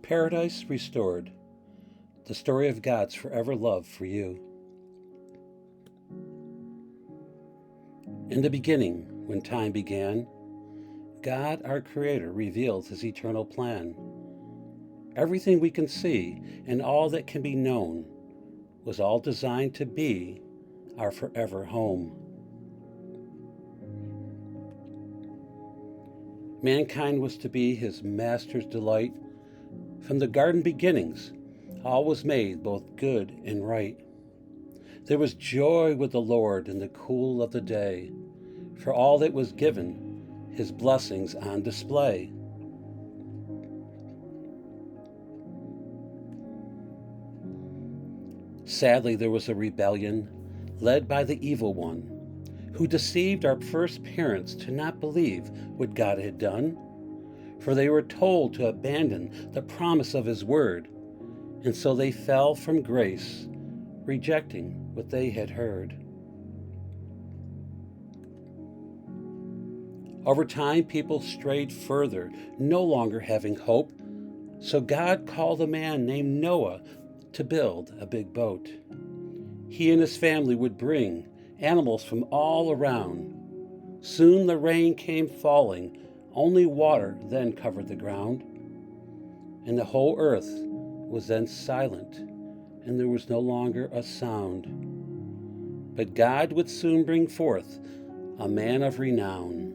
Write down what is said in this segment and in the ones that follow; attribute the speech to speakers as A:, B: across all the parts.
A: Paradise Restored, the story of God's forever love for you. In the beginning, when time began, God, our Creator, revealed His eternal plan. Everything we can see and all that can be known was all designed to be our forever home. Mankind was to be His Master's delight. From the garden beginnings, all was made both good and right. There was joy with the Lord in the cool of the day, for all that was given, His blessings on display. Sadly, there was a rebellion led by the evil one, who deceived our first parents to not believe what God had done. For they were told to abandon the promise of His word, and so they fell from grace, rejecting what they had heard. Over time, people strayed further, no longer having hope, so God called a man named Noah to build a big boat. He and his family would bring animals from all around. Soon the rain came falling. Only water then covered the ground, and the whole earth was then silent, and there was no longer a sound. But God would soon bring forth a man of renown.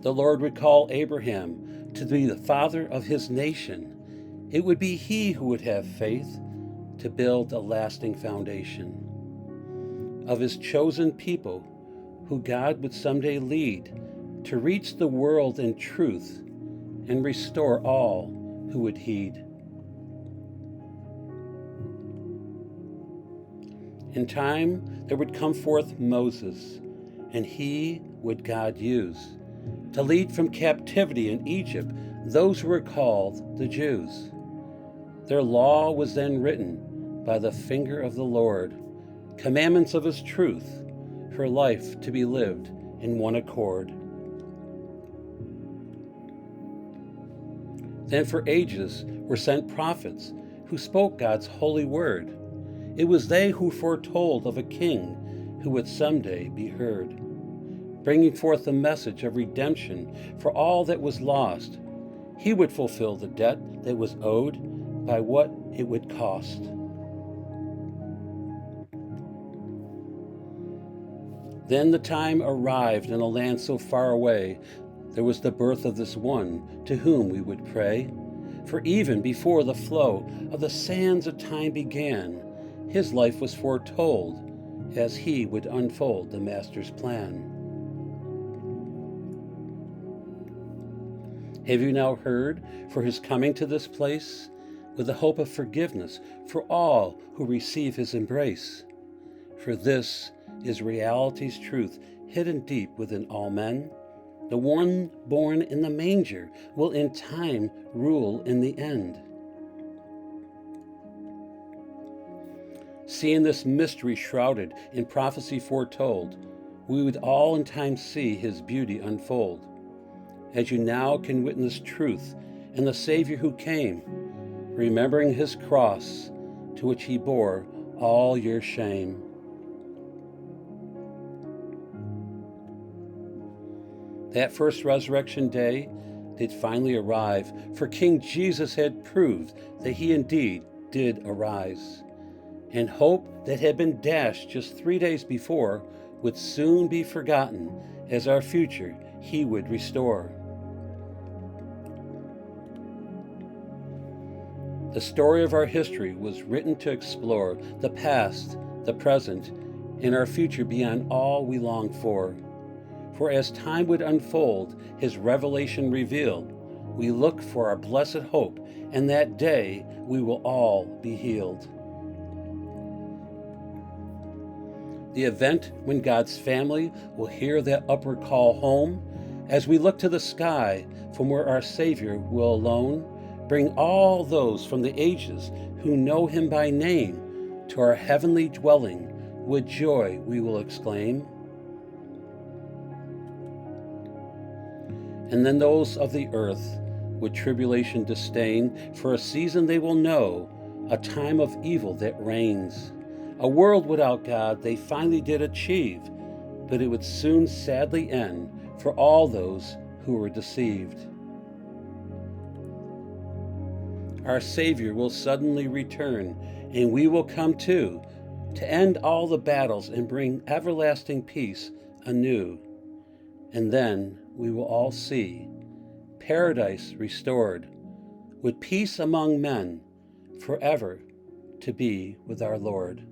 A: The Lord would call Abraham to be the father of his nation. It would be he who would have faith to build a lasting foundation of His chosen people, who God would someday lead to reach the world in truth and restore all who would heed. In time, there would come forth Moses, and he would God use to lead from captivity in Egypt those who were called the Jews. Their law was then written by the finger of the Lord, commandments of His truth, for life to be lived in one accord. Then for ages were sent prophets who spoke God's holy word. It was they who foretold of a king who would someday be heard, bringing forth the message of redemption for all that was lost. He would fulfill the debt that was owed by what it would cost. Then the time arrived in a land so far away, there was the birth of this one to whom we would pray. For even before the flow of the sands of time began, His life was foretold as He would unfold the Master's plan. Have you now heard for His coming to this place, with the hope of forgiveness for all who receive His embrace? For this is reality's truth, hidden deep within all men. The one born in the manger will in time rule in the end. Seeing this mystery shrouded in prophecy foretold, we would all in time see His beauty unfold. As you now can witness truth and the Savior who came, remembering His cross, to which He bore all your shame. That first resurrection day did finally arrive, for King Jesus had proved that He indeed did arise. And hope that had been dashed just 3 days before would soon be forgotten, as our future He would restore. The story of our history was written to explore the past, the present, and our future beyond all we long for. For as time would unfold, His revelation revealed, we look for our blessed hope, and that day we will all be healed. The event when God's family will hear that upward call home, as we look to the sky from where our Savior will alone bring all those from the ages who know Him by name to our heavenly dwelling. With joy we will exclaim, And then those of the earth with tribulation disdain, for a season they will know a time of evil that reigns. A world without God they finally did achieve, but it would soon sadly end for all those who were deceived. Our Savior will suddenly return, and we will come too, to end all the battles and bring everlasting peace anew. And then we will all see paradise restored, with peace among men, forever to be with our Lord.